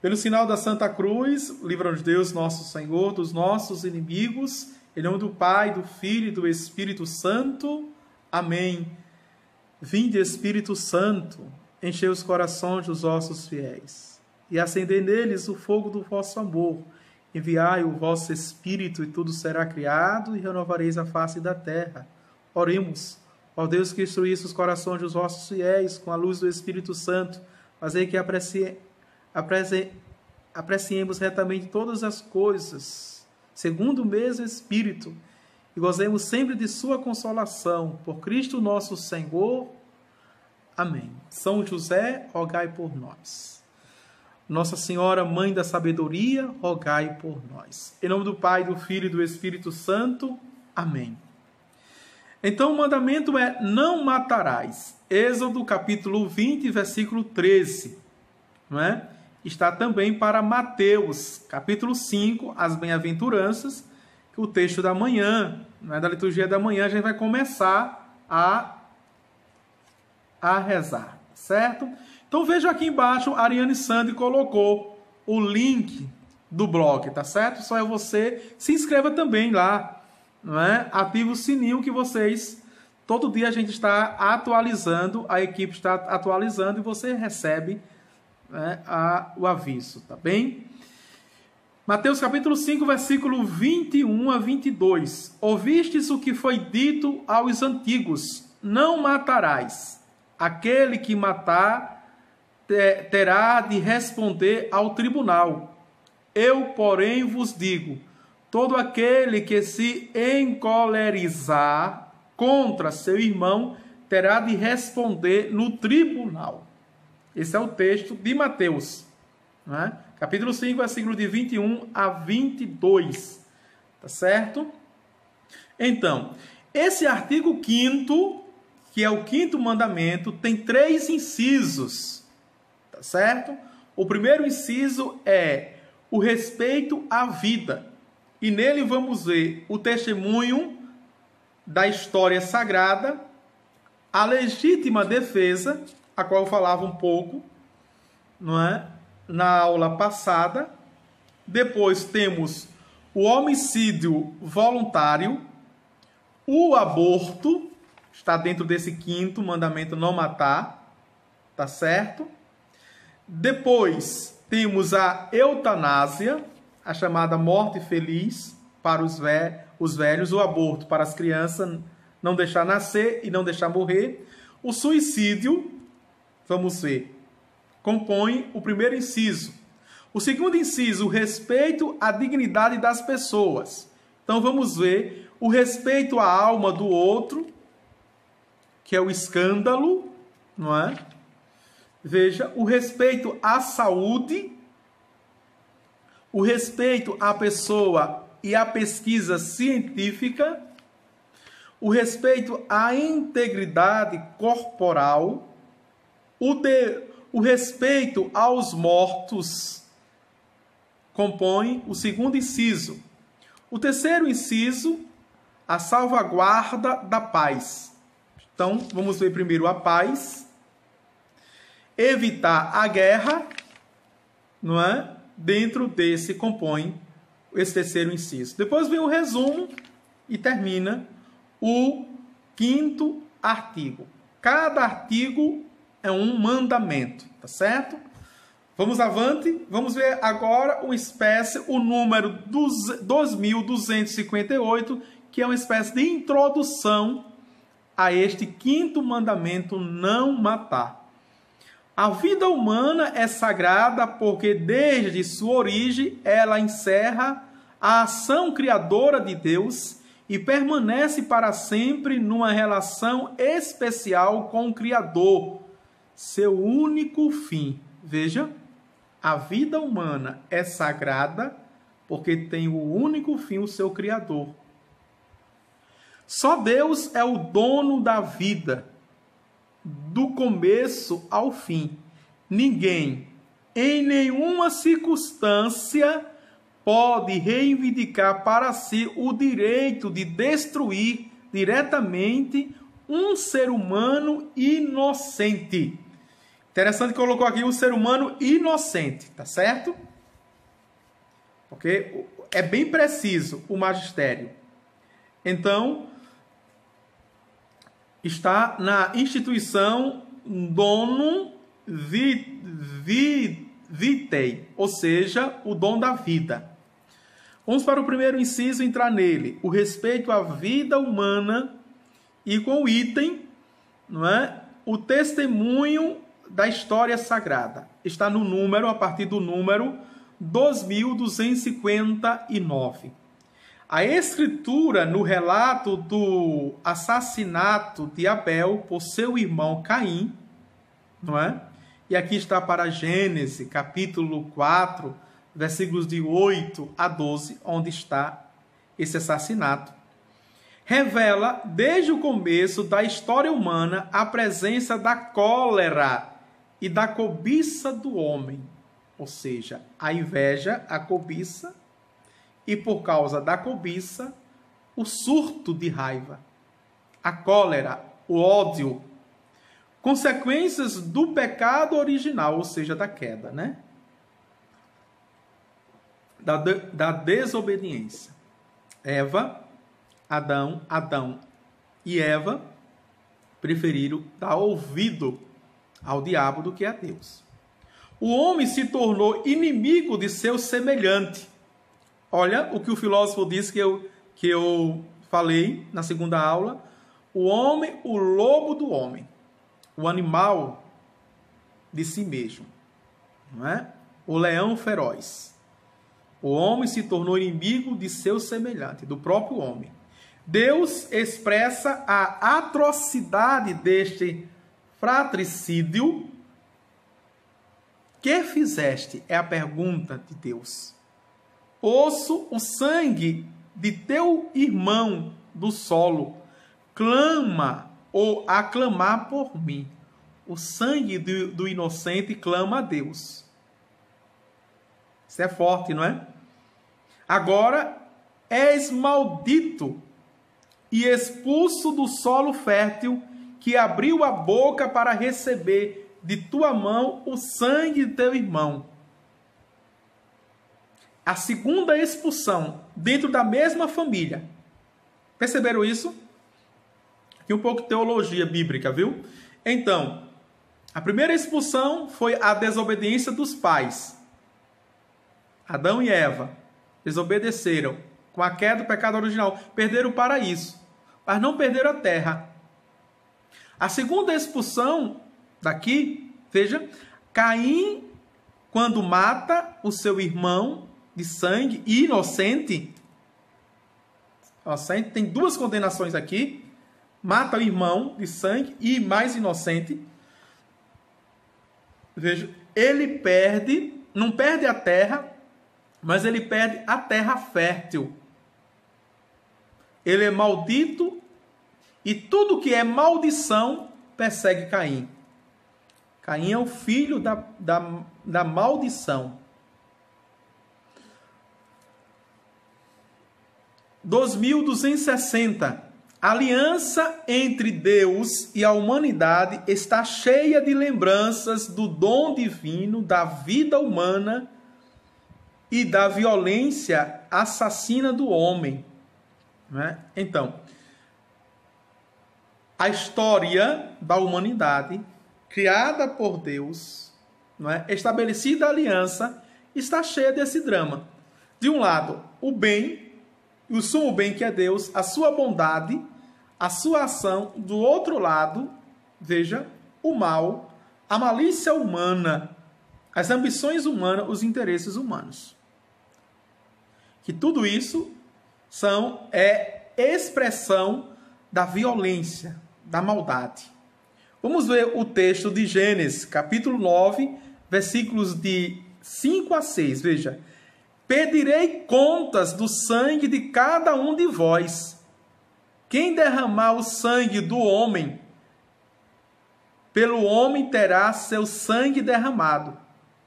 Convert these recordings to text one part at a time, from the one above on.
Pelo sinal da Santa Cruz, livra-nos Deus, nosso Senhor, dos nossos inimigos, em nome do Pai, do Filho e do Espírito Santo. Amém. Vinde, Espírito Santo, enchei os corações dos vossos fiéis, e acendei neles o fogo do vosso amor. Enviai o vosso Espírito, e tudo será criado, e renovareis a face da terra. Oremos. Ó Deus, que instruísse os corações dos vossos fiéis com a luz do Espírito Santo, fazei que apreciemos retamente todas as coisas, segundo o mesmo Espírito, e gozemos sempre de sua consolação. Por Cristo nosso Senhor. Amém. São José, rogai por nós. Nossa Senhora, Mãe da Sabedoria, rogai por nós. Em nome do Pai, do Filho e do Espírito Santo. Amém. Então o mandamento é: não matarás. Êxodo capítulo 20, versículo 13. Não é? Está também para Mateus, capítulo 5, as bem-aventuranças, que o texto da manhã, não é? Da liturgia da manhã, a gente vai começar a rezar, certo? Então veja aqui embaixo, a Ariane Sandi colocou o link do blog, tá certo? Só é você, se inscreva também lá, não é? Ativa o sininho que vocês, todo dia a gente está atualizando, a equipe está atualizando e você recebe, né, o aviso, tá bem? Mateus capítulo 5, versículo 21 a 22. Ouvistes o que foi dito aos antigos: não matarás. Aquele que matar terá de responder ao tribunal. Eu, porém, vos digo: todo aquele que se encolerizar contra seu irmão terá de responder no tribunal. Esse é o texto de Mateus, não é? Capítulo 5, versículo de 21 a 22. Tá certo? Então, esse artigo 5º, que é o 5º mandamento, tem 3 incisos. Tá certo? O primeiro inciso é o respeito à vida. E nele vamos ver o testemunho da história sagrada, a legítima defesa, a qual eu falava um pouco, não é? Na aula passada. Depois temos o homicídio voluntário, o aborto, está dentro desse 5º mandamento, não matar, tá certo? Depois temos a eutanásia, a chamada morte feliz para os velhos, o aborto para as crianças, não deixar nascer e não deixar morrer. O suicídio, vamos ver, compõe o primeiro inciso. O segundo inciso, o respeito à dignidade das pessoas. Então vamos ver o respeito à alma do outro, que é o escândalo, não é? Veja, o respeito à saúde, o respeito à pessoa e à pesquisa científica, o respeito à integridade corporal, o respeito aos mortos, compõe o segundo inciso. O terceiro inciso, a salvaguarda da paz. Então, vamos ver primeiro a paz. Evitar a guerra, não é? Dentro desse compõe esse terceiro inciso. Depois vem o resumo e termina o 5º artigo. Cada artigo é um mandamento, tá certo? Vamos avante, vamos ver agora o número 2258, que é uma espécie de introdução a este 5º mandamento, não matar. A vida humana é sagrada porque desde sua origem ela encerra a ação criadora de Deus e permanece para sempre numa relação especial com o Criador, seu único fim. Veja, a vida humana é sagrada porque tem o único fim, o seu Criador. Só Deus é o dono da vida, do começo ao fim. Ninguém, em nenhuma circunstância, pode reivindicar para si o direito de destruir diretamente um ser humano inocente. Interessante que colocou aqui o ser humano inocente, tá certo? Porque é bem preciso o magistério. Então, está na instituição donum vitei, ou seja, o dom da vida. Vamos para o primeiro inciso, entrar nele. O respeito à vida humana e com o item, não é? O testemunho da história sagrada. Está no número, a partir do número 2259. A escritura no relato do assassinato de Abel por seu irmão Caim, não é? E aqui está para Gênesis, capítulo 4, versículos de 8 a 12, onde está esse assassinato. Revela, desde o começo da história humana, a presença da cólera e da cobiça do homem. Ou seja, a inveja, a cobiça, e por causa da cobiça, o surto de raiva, a cólera, o ódio, consequências do pecado original, ou seja, da queda, né? Da desobediência. Adão e Eva preferiram dar ouvido ao diabo do que a Deus. O homem se tornou inimigo de seu semelhante. Olha o que o filósofo disse que eu falei na segunda aula. O homem, o lobo do homem. O animal de si mesmo. Não é? O leão feroz. O homem se tornou inimigo de seu semelhante, do próprio homem. Deus expressa a atrocidade deste fratricídio. Que fizeste? É a pergunta de Deus. Ouço o sangue de teu irmão do solo. Clama ou aclamar por mim. O sangue do inocente clama a Deus. Isso é forte, não é? Agora és maldito e expulso do solo fértil que abriu a boca para receber de tua mão o sangue de teu irmão. A segunda expulsão dentro da mesma família. Perceberam isso? Aqui um pouco de teologia bíblica, viu? Então, a primeira expulsão foi a desobediência dos pais. Adão e Eva desobedeceram. Com a queda do pecado original, perderam o paraíso, mas não perderam a terra. A segunda expulsão daqui, veja, Caim, quando mata o seu irmão de sangue, inocente, tem duas condenações aqui, mata o irmão de sangue e mais inocente. Veja, ele perde, não perde a terra, mas ele perde a terra fértil. Ele é maldito e tudo que é maldição persegue Caim. Caim é o filho da maldição. 2260. A aliança entre Deus e a humanidade está cheia de lembranças do dom divino, da vida humana e da violência assassina do homem. Né? Então, a história da humanidade, criada por Deus, não é? Estabelecida a aliança, está cheia desse drama. De um lado, o bem, o sumo bem que é Deus, a sua bondade, a sua ação. Do outro lado, veja, o mal, a malícia humana, as ambições humanas, os interesses humanos. Que tudo isso é expressão da violência, da maldade. Vamos ver o texto de Gênesis, capítulo 9, versículos de 5 a 6. Veja. Pedirei contas do sangue de cada um de vós. Quem derramar o sangue do homem, pelo homem terá seu sangue derramado,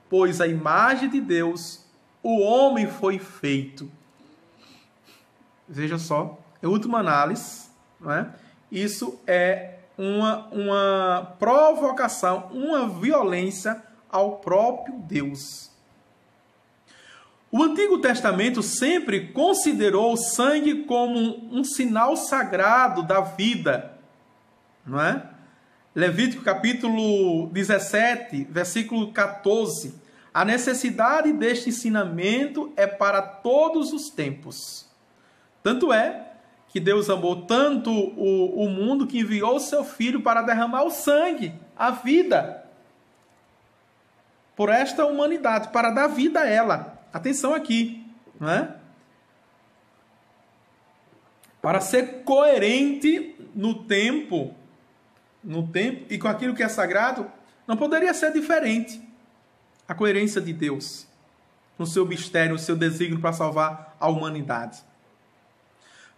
pois a imagem de Deus, o homem foi feito. Veja só, é a última análise, não é? Isso é uma provocação, uma violência ao próprio Deus. O Antigo Testamento sempre considerou o sangue como um sinal sagrado da vida, não é? Levítico capítulo 17, versículo 14. A necessidade deste ensinamento é para todos os tempos. Tanto é que Deus amou tanto o mundo que enviou o seu Filho para derramar o sangue, a vida, por esta humanidade, para dar vida a ela. Atenção aqui, não é? Para ser coerente no tempo e com aquilo que é sagrado, não poderia ser diferente. A coerência de Deus no seu mistério, no seu desígnio para salvar a humanidade.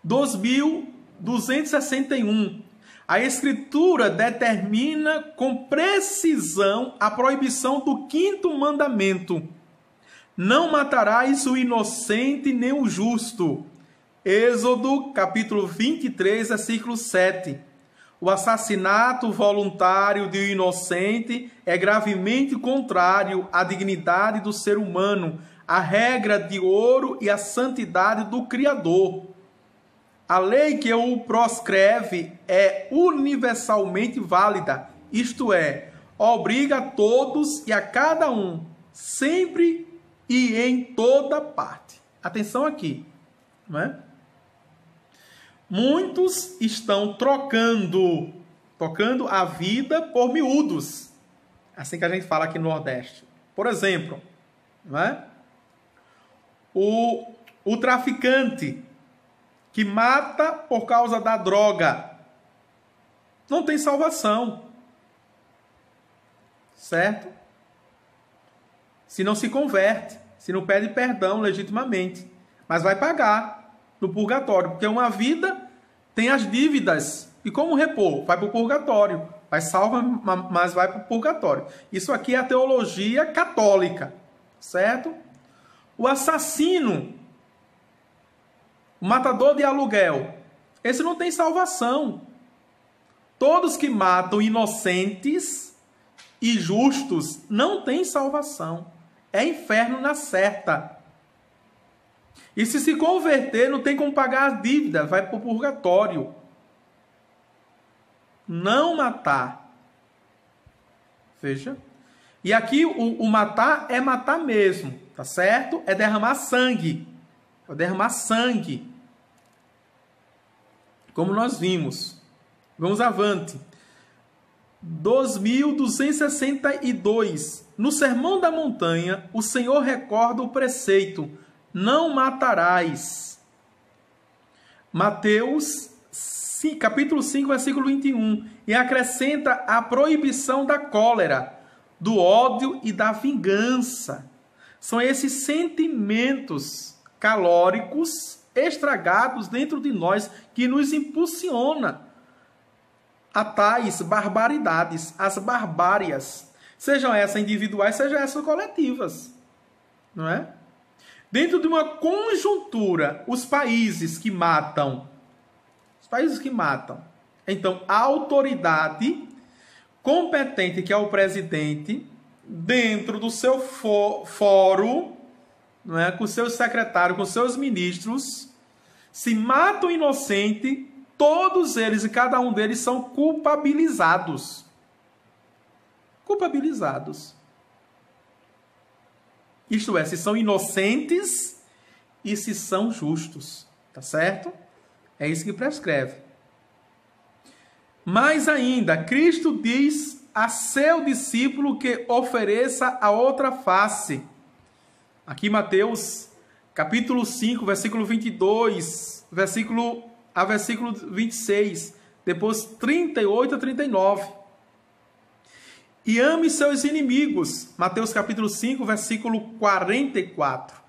2261. A Escritura determina com precisão a proibição do 5º mandamento. Não matarás o inocente nem o justo. Êxodo, capítulo 23, versículo 7. O assassinato voluntário de um inocente é gravemente contrário à dignidade do ser humano, à regra de ouro e à santidade do Criador. A lei que o proscreve é universalmente válida, isto é, obriga a todos e a cada um, sempre e em toda parte. Atenção aqui, não é? Muitos estão trocando a vida por miúdos. Assim que a gente fala aqui no Nordeste. Por exemplo, não é? O traficante que mata por causa da droga não tem salvação. Certo? Se não se converte, se não pede perdão legitimamente, mas vai pagar no purgatório, porque uma vida tem as dívidas. E como repor? Vai para o purgatório. Vai salva, mas vai para o purgatório. Isso aqui é a teologia católica. Certo? O assassino, o matador de aluguel, esse não tem salvação. Todos que matam inocentes e justos não têm salvação. É inferno na certa. E se converter, não tem como pagar as dívidas, vai para o purgatório. Não matar. Veja. E aqui o matar é matar mesmo, tá certo? É derramar sangue. É derramar sangue. Como nós vimos. Vamos avante. 2262. No Sermão da Montanha, o Senhor recorda o preceito: não matarás. Mateus, capítulo 5, versículo 21. E acrescenta a proibição da cólera, do ódio e da vingança. São esses sentimentos calóricos estragados dentro de nós que nos impulsiona a tais barbaridades, as barbárias, sejam essas individuais, sejam essas coletivas, não é? Dentro de uma conjuntura, os países que matam, então a autoridade competente, que é o presidente, dentro do seu fórum, não é? Com seus secretários, com seus ministros, se matam inocente, todos eles e cada um deles são culpabilizados. Culpabilizados. Isto é, se são inocentes e se são justos. Tá certo? É isso que prescreve. Mais ainda, Cristo diz a seu discípulo que ofereça a outra face. Aqui Mateus, capítulo 5, versículo 22, versículo 26, depois 38 a 39. E ame seus inimigos. Mateus capítulo 5, versículo 44.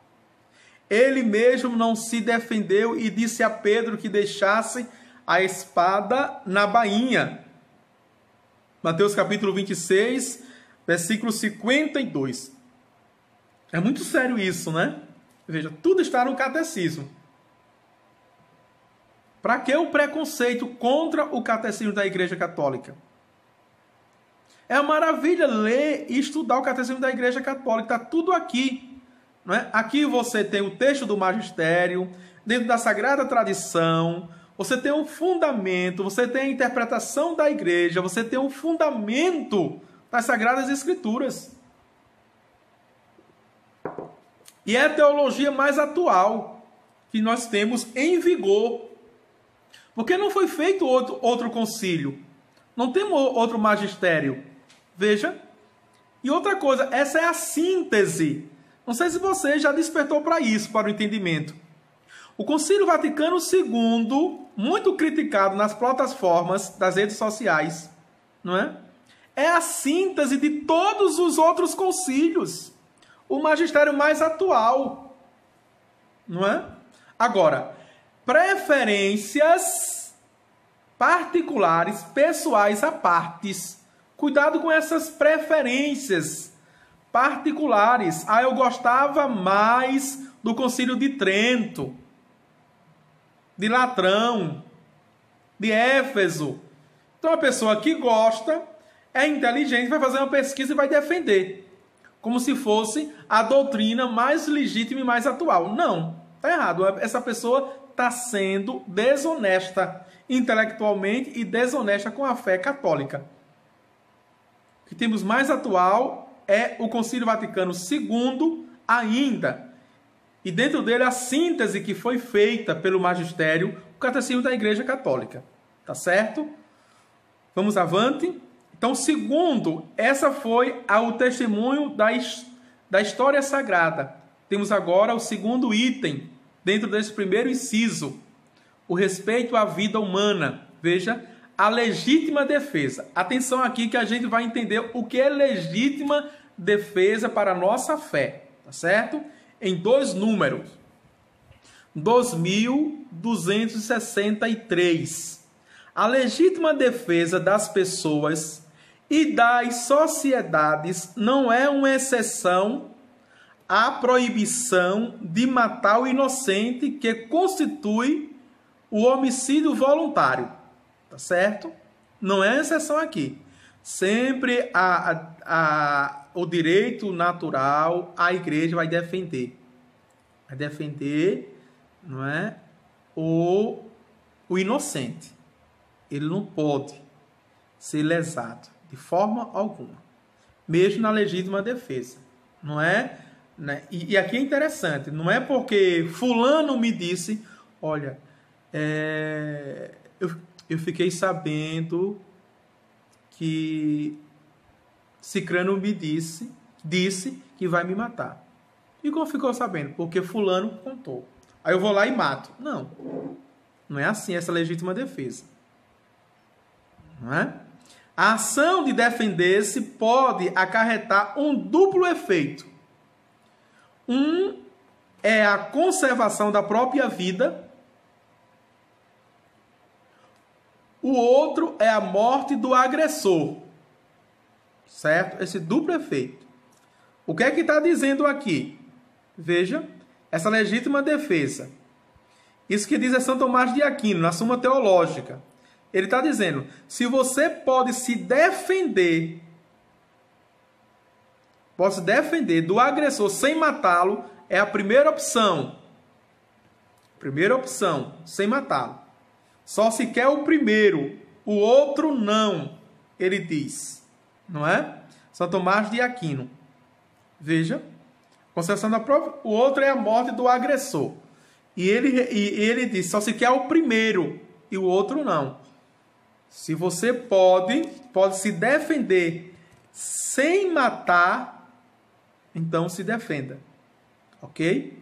Ele mesmo não se defendeu e disse a Pedro que deixasse a espada na bainha. Mateus capítulo 26, versículo 52. É muito sério isso, né? Veja, tudo está no catecismo. Para que o preconceito contra o catecismo da Igreja Católica? É uma maravilha ler e estudar o catecismo da Igreja Católica. Está tudo aqui. Não é? Aqui você tem o texto do magistério, dentro da Sagrada Tradição, você tem um fundamento, você tem a interpretação da Igreja, você tem um fundamento das Sagradas Escrituras. E é a teologia mais atual que nós temos em vigor. Porque não foi feito outro concílio. Não temos outro magistério. Veja. E outra coisa, essa é a síntese. Não sei se você já despertou para isso, para o entendimento. O Concílio Vaticano II, muito criticado nas plataformas das redes sociais, não é? É a síntese de todos os outros concílios. O magistério mais atual. Não é? Agora, preferências particulares, pessoais à partes. Cuidado com essas preferências particulares. Ah, eu gostava mais do Concílio de Trento, de Latrão, de Éfeso. Então, a pessoa que gosta, é inteligente, vai fazer uma pesquisa e vai defender. Como se fosse a doutrina mais legítima e mais atual. Não, está errado. Essa pessoa está sendo desonesta intelectualmente e desonesta com a fé católica. O que temos mais atual é o Concílio Vaticano II ainda. E dentro dele a síntese que foi feita pelo magistério, o Catecismo da Igreja Católica. Tá certo? Vamos avante. Então, segundo, essa foi o testemunho da história sagrada. Temos agora o segundo item, dentro desse primeiro inciso, o respeito à vida humana. Veja, a legítima defesa. Atenção aqui que a gente vai entender o que é legítima defesa para a nossa fé, tá certo? Em dois números. 2263. A legítima defesa das pessoas e das sociedades não é uma exceção à proibição de matar o inocente que constitui o homicídio voluntário. Tá certo? Não é exceção aqui. Sempre o direito natural a igreja vai defender. Vai defender, não é, o inocente. Ele não pode ser lesado de forma alguma, mesmo na legítima defesa. Não é? Né? E aqui é interessante, não é porque fulano me disse, olha, eu fiquei sabendo que cicrano me disse que vai me matar. E como ficou sabendo? Porque fulano contou. Aí eu vou lá e mato. Não. Não é assim essa legítima defesa. Não é? A ação de defender-se pode acarretar um duplo efeito. Um é a conservação da própria vida. O outro é a morte do agressor. Certo? Esse duplo efeito. O que é que está dizendo aqui? Veja, essa legítima defesa. Isso que diz é São Tomás de Aquino, na Suma Teológica. Ele está dizendo, se você pode se defender do agressor sem matá-lo, é a primeira opção. Primeira opção, sem matá-lo. Só se quer o primeiro, o outro não, ele diz. Não é? São Tomás de Aquino. Veja, concepção da própria, o outro é a morte do agressor. E ele diz, só se quer o primeiro e o outro não. Se você pode se defender sem matar, então se defenda. Ok?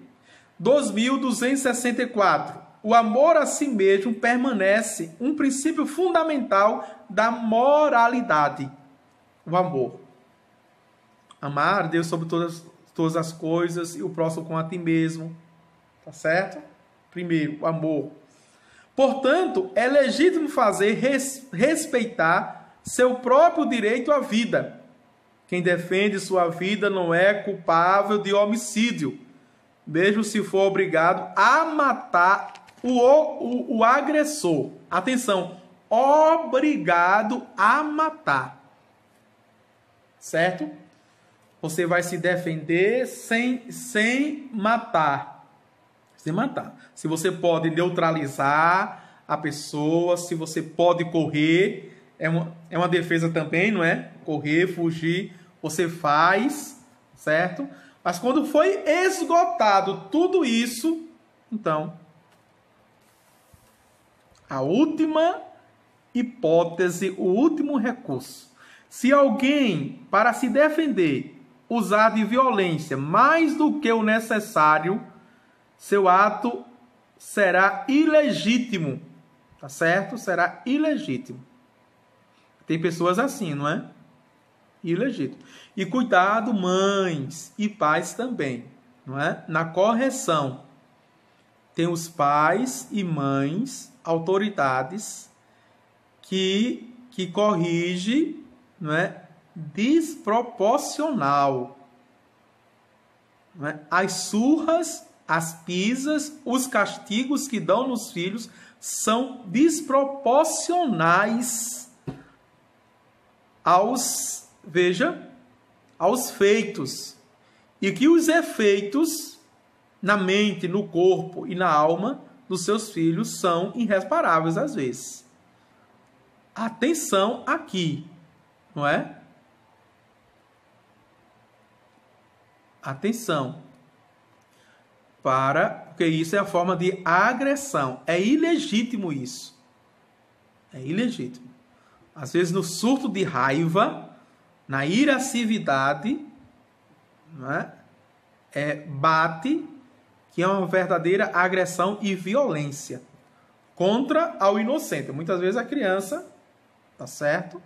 2264. O amor a si mesmo permanece um princípio fundamental da moralidade. O amor. Amar a Deus sobre todas as coisas e o próximo com a ti mesmo. Tá certo? Primeiro, o amor. Portanto, é legítimo respeitar seu próprio direito à vida. Quem defende sua vida não é culpável de homicídio, mesmo se for obrigado a matar o agressor, atenção, obrigado a matar, certo? Você vai se defender sem matar. Sem matar. Se você pode neutralizar a pessoa, se você pode correr, é uma defesa também, não é? Correr, fugir, você faz, certo? Mas quando foi esgotado tudo isso, então, a última hipótese, o último recurso. Se alguém, para se defender, usar de violência mais do que o necessário, seu ato será ilegítimo. Tá certo? Será ilegítimo. Tem pessoas assim, não é? Ilegítimo. E cuidado, mães e pais também, não é? Na correção. Tem os pais e mães, autoridades, que corrige, não é? Desproporcional. Não é? As surras, as pisas, os castigos que dão nos filhos são desproporcionais aos feitos. E que os efeitos na mente, no corpo e na alma dos seus filhos são irreparáveis às vezes. Atenção aqui, não é? Atenção. Porque isso é a forma de agressão. É ilegítimo isso. É ilegítimo. Às vezes no surto de raiva, na irascividade, não é? Bate, que é uma verdadeira agressão e violência contra ao inocente. Muitas vezes a criança, tá certo?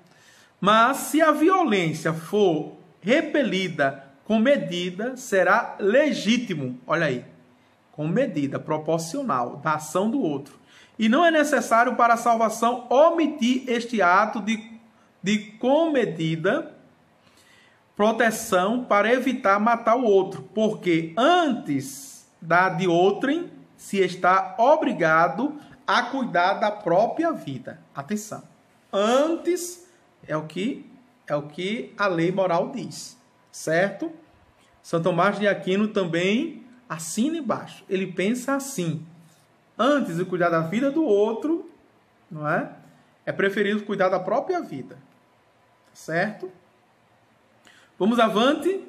Mas se a violência for repelida com medida, será legítimo. Olha aí. Com medida proporcional da ação do outro. E não é necessário para a salvação omitir este ato de com medida proteção para evitar matar o outro, porque antes da de outrem se está obrigado a cuidar da própria vida. Atenção. Antes é o que a lei moral diz, certo? São Tomás de Aquino também assina embaixo. Ele pensa assim: antes de cuidar da vida do outro, não é? É preferível cuidar da própria vida. Certo? Vamos avante.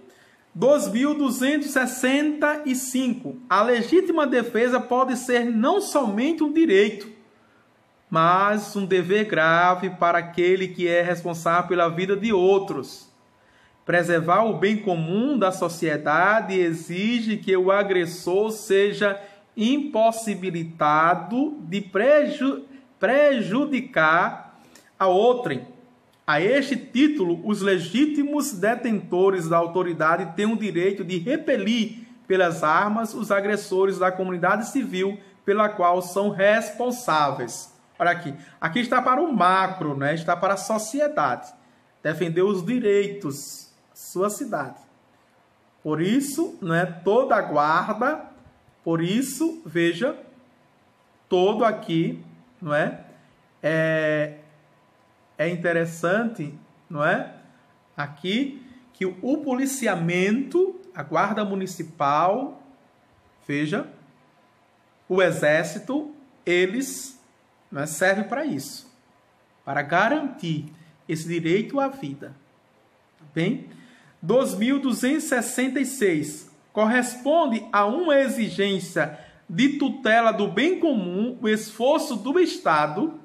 2265. A legítima defesa pode ser não somente um direito, mas um dever grave para aquele que é responsável pela vida de outros. Preservar o bem comum da sociedade exige que o agressor seja impossibilitado de prejudicar a outrem. A este título, os legítimos detentores da autoridade têm o direito de repelir pelas armas os agressores da comunidade civil pela qual são responsáveis. Olha aqui. Aqui está para o macro, né? Está para a sociedade. Defender os direitos sua cidade. Por isso, né, toda a guarda, por isso, veja, todo aqui, não é? É interessante, não é? Aqui, que o policiamento, a guarda municipal, veja, o exército, eles, não é, servem para isso, para garantir esse direito à vida. Bem, 2266 corresponde a uma exigência de tutela do bem comum, o esforço do Estado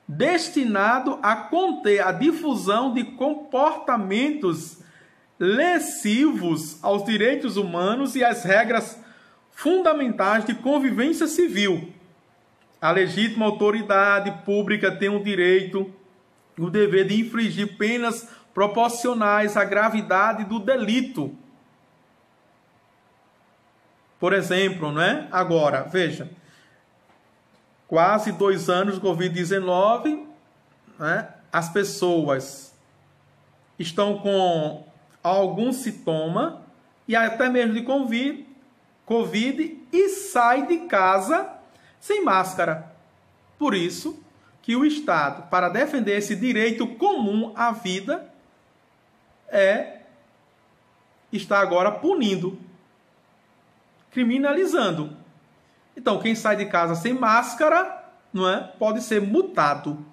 destinado a conter a difusão de comportamentos lesivos aos direitos humanos e às regras fundamentais de convivência civil. A legítima autoridade pública tem o direito e o dever de infligir penas proporcionais à gravidade do delito. Por exemplo, não é? Agora, veja, quase 2 anos de Covid-19, né? As pessoas estão com algum sintoma e até mesmo de Covid e sai de casa sem máscara. Por isso que o Estado, para defender esse direito comum à vida, está agora punindo, criminalizando. Então, quem sai de casa sem máscara, não é, pode ser multado.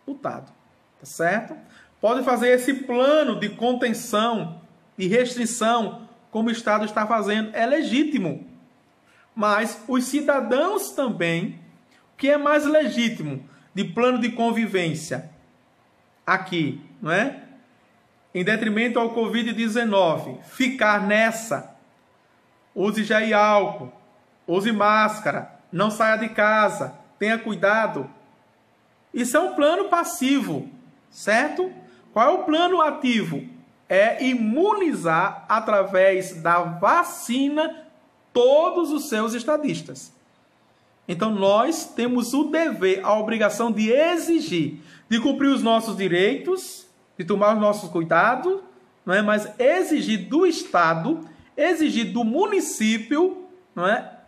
Multado, tá certo? Pode fazer esse plano de contenção e restrição, como o Estado está fazendo, é legítimo. Mas os cidadãos também, o que é mais legítimo de plano de convivência aqui, não é? Em detrimento ao Covid-19, ficar nessa, use gel e álcool, use máscara, não saia de casa, tenha cuidado. Isso é um plano passivo, certo? Qual é o plano ativo? É imunizar através da vacina todos os seus estadistas. Então nós temos o dever, a obrigação de exigir, de cumprir os nossos direitos, de tomar os nossos cuidados, não é? Mas exigir do Estado, exigir do município, não é?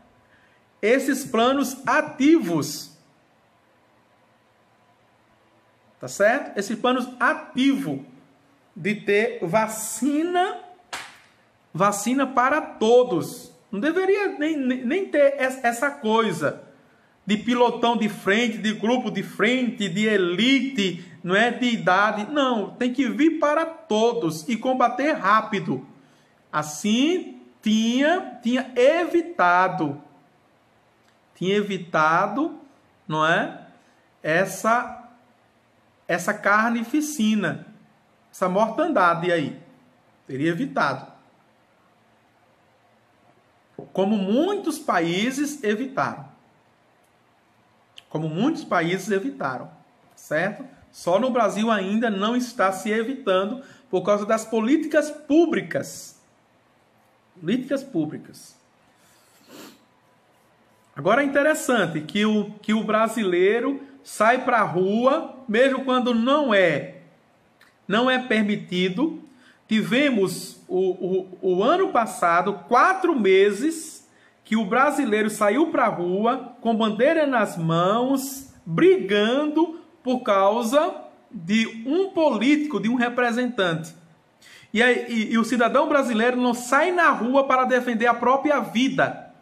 Esses planos ativos. Tá certo? Esses planos ativos de ter vacina para todos. Não deveria nem ter essa coisa de pilotão de frente, de grupo de frente, de elite, não é, de idade. Não, tem que vir para todos e combater rápido. Assim, tinha evitado, não é, essa carnificina, essa mortandade aí. Teria evitado. Como muitos países evitaram. Certo? Só no Brasil ainda não está se evitando por causa das políticas públicas. Agora é interessante que o brasileiro sai para a rua, mesmo quando não é permitido. Tivemos o ano passado 4 meses que o brasileiro saiu para a rua com bandeira nas mãos, brigando por causa de um político, de um representante. E o cidadão brasileiro não sai na rua para defender a própria vida.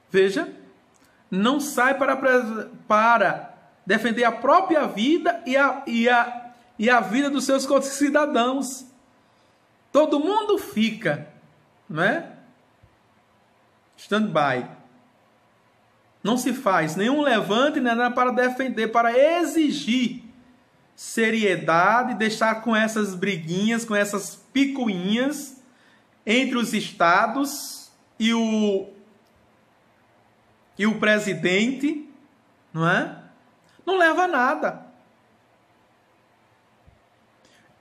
Veja, não sai para defender a própria vida e a vida dos seus cidadãos. Todo mundo fica, né? Stand-by. Não se faz nenhum levante, nem nada para defender, para exigir seriedade, deixar com essas briguinhas, com essas picuinhas entre os estados e o presidente, não é? Não leva a nada.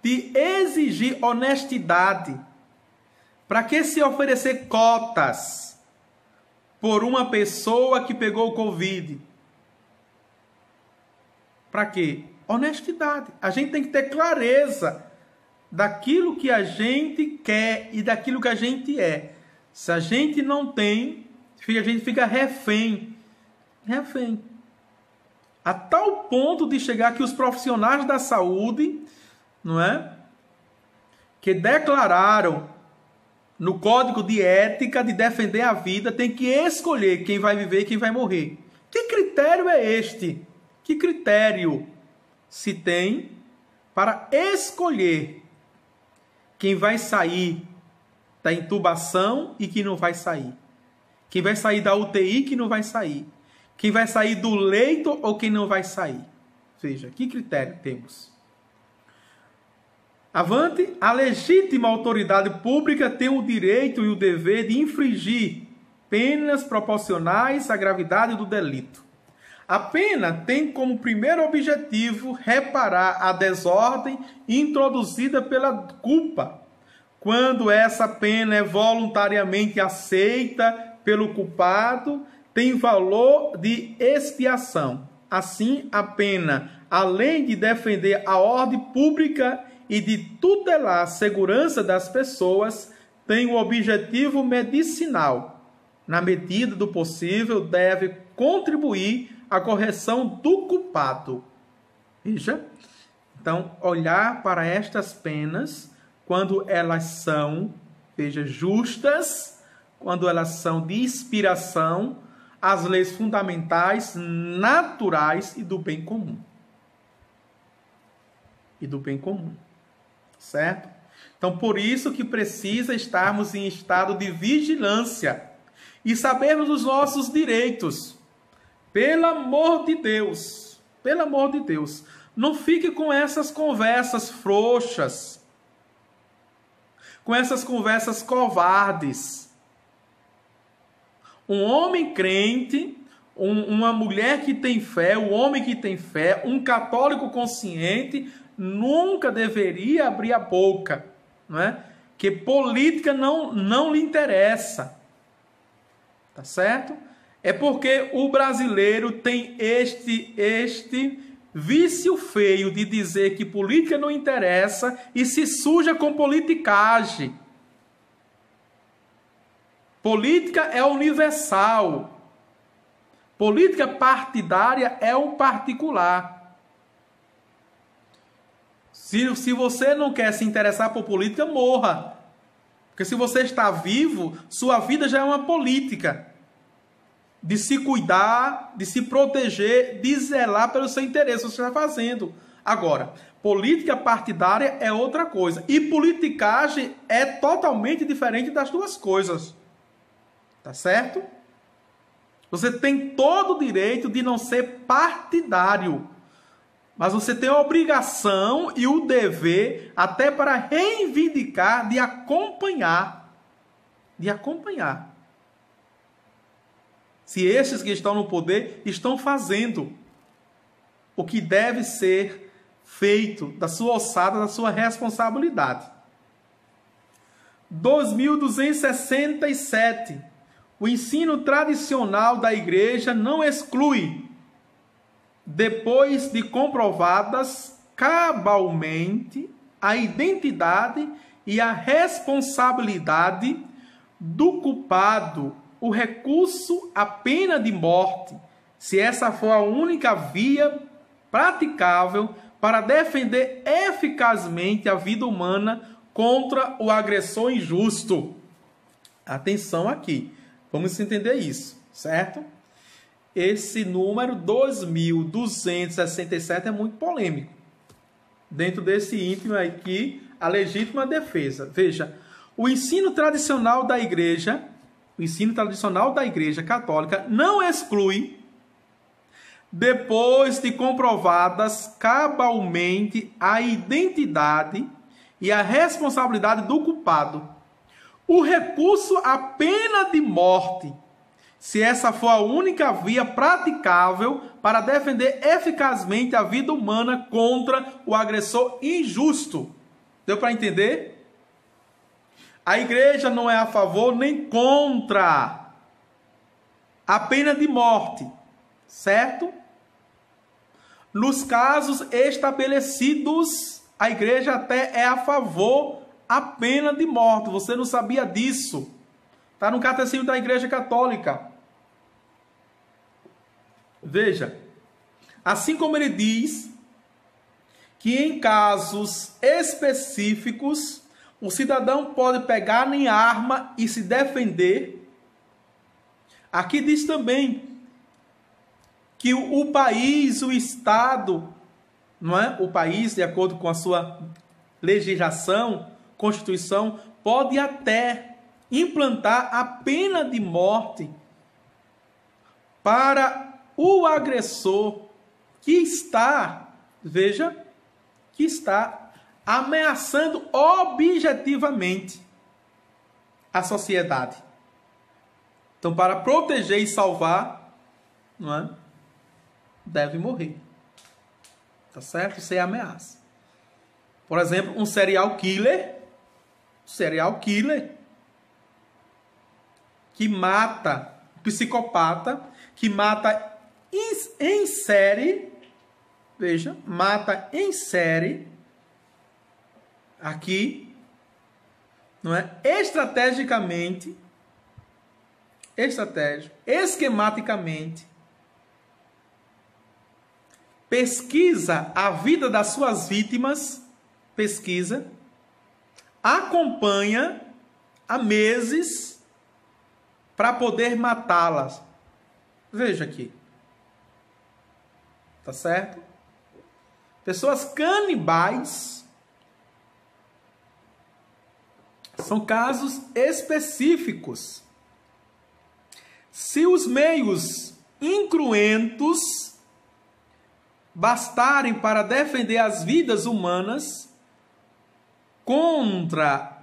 De exigir honestidade. Para que se oferecer cotas por uma pessoa que pegou o Covid? Para quê? Honestidade. A gente tem que ter clareza daquilo que a gente quer e daquilo que a gente é. Se a gente não tem, a gente fica refém. A tal ponto de chegar que os profissionais da saúde, não é, que declararam no Código de Ética de defender a vida, tem que escolher quem vai viver e quem vai morrer. Que critério é este? Que critério se tem para escolher quem vai sair da intubação e quem não vai sair? Quem vai sair da UTI e quem não vai sair? Quem vai sair do leito ou quem não vai sair? Veja, que critério temos? Avante, a legítima autoridade pública tem o direito e o dever de infringir penas proporcionais à gravidade do delito. A pena tem como primeiro objetivo reparar a desordem introduzida pela culpa, quando essa pena é voluntariamente aceita pelo culpado, tem valor de expiação. Assim, a pena, além de defender a ordem pública e de tutelar a segurança das pessoas, tem o objetivo medicinal. Na medida do possível, deve contribuir à correção do culpado. Veja, então, olhar para estas penas quando elas são, veja, justas, quando elas são de inspiração às leis fundamentais, naturais e do bem comum. E do bem comum. Certo? Então, por isso que precisa estarmos em estado de vigilância e sabermos os nossos direitos. Pelo amor de Deus. Pelo amor de Deus. Não fique com essas conversas frouxas. Com essas conversas covardes. Um homem crente, uma mulher que tem fé, um homem que tem fé, um católico consciente, nunca deveria abrir a boca, não é? Que política não lhe interessa. Tá certo? É porque o brasileiro tem este vício feio de dizer que política não interessa e se suja com politicagem. Política é universal. Política partidária é um particular. Se você não quer se interessar por política, morra. Porque se você está vivo, sua vida já é uma política. De se cuidar, de se proteger, de zelar pelo seu interesse. Você está fazendo. Agora, política partidária é outra coisa. E politicagem é totalmente diferente das duas coisas. Tá certo? Você tem todo o direito de não ser partidário. Mas você tem a obrigação e o dever até para reivindicar, de acompanhar. De acompanhar. Se estes que estão no poder estão fazendo o que deve ser feito da sua alçada, da sua responsabilidade. 2267. O ensino tradicional da igreja não exclui, depois de comprovadas cabalmente a identidade e a responsabilidade do culpado, o recurso à pena de morte, se essa for a única via praticável para defender eficazmente a vida humana contra o agressor injusto. Atenção aqui, vamos entender isso, certo? Esse número 2267 é muito polêmico. Dentro desse íntimo aqui, a legítima defesa. Veja, o ensino tradicional da igreja católica não exclui, depois de comprovadas cabalmente a identidade e a responsabilidade do culpado, o recurso à pena de morte, se essa for a única via praticável para defender eficazmente a vida humana contra o agressor injusto. Deu para entender? A igreja não é a favor nem contra a pena de morte, certo? Nos casos estabelecidos, a igreja até é a favor a pena de morte. Você não sabia disso? Está no Catecismo da Igreja Católica. Veja, assim como ele diz que em casos específicos o cidadão pode pegar em arma e se defender, aqui diz também que o país, o Estado, não é? O país, de acordo com a sua legislação, Constituição, pode até implantar a pena de morte para o agressor que está, veja, que está ameaçando objetivamente a sociedade. Então, para proteger e salvar, não é? Deve morrer. Tá certo? Isso é ameaça. Por exemplo, um serial killer que mata, psicopata, que mata em série, veja, mata em série, aqui, não é? Esquematicamente, pesquisa a vida das suas vítimas, acompanha há meses para poder matá-las. Veja aqui. Tá certo? Pessoas canibais são casos específicos. Se os meios incruentos bastarem para defender as vidas humanas contra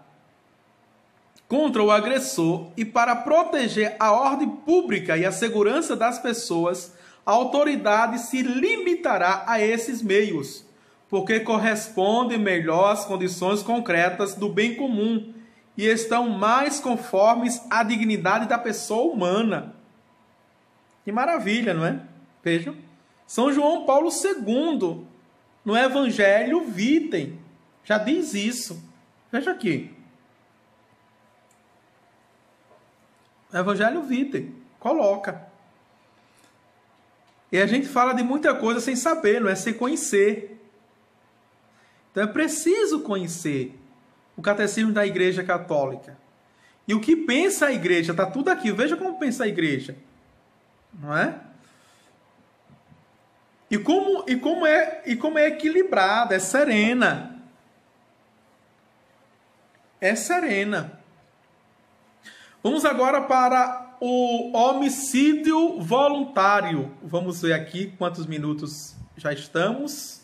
o agressor e para proteger a ordem pública e a segurança das pessoas, a autoridade se limitará a esses meios, porque correspondem melhor às condições concretas do bem comum e estão mais conformes à dignidade da pessoa humana. Que maravilha, não é? Vejam. São João Paulo II, no Evangelho Vitae, já diz isso. Veja aqui. Evangelho Vitae, coloca. E a gente fala de muita coisa sem saber, não é? Sem conhecer. Então é preciso conhecer o catecismo da Igreja Católica. E o que pensa a Igreja, está tudo aqui. Veja como pensa a Igreja. Não é? E como é equilibrada, é serena. É serena. Vamos agora para o homicídio voluntário. Vamos ver aqui quantos minutos já estamos.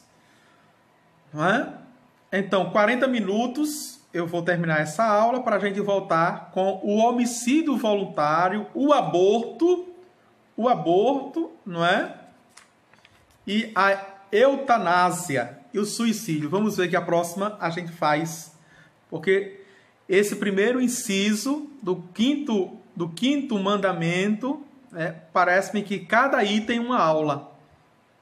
Não é? Então, 40 minutos eu vou terminar essa aula para a gente voltar com o homicídio voluntário, o aborto, não é? E a eutanásia e o suicídio. Vamos ver que a próxima a gente faz, porque esse primeiro inciso do quinto mandamento, parece-me que cada item uma aula,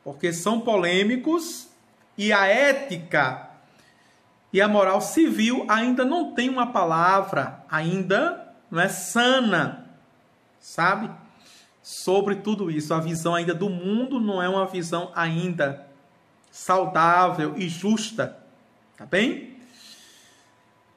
porque são polêmicos e a ética e a moral civil ainda não tem uma palavra, ainda não é sana, sabe? Sobre tudo isso, a visão ainda do mundo não é uma visão ainda saudável e justa, tá bem?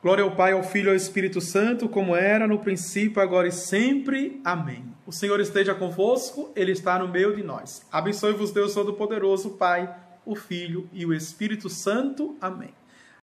Glória ao Pai, ao Filho e ao Espírito Santo, como era no princípio, agora e sempre. Amém. O Senhor esteja convosco, Ele está no meio de nós. Abençoe-vos Deus Todo-Poderoso, Pai, o Filho e o Espírito Santo. Amém.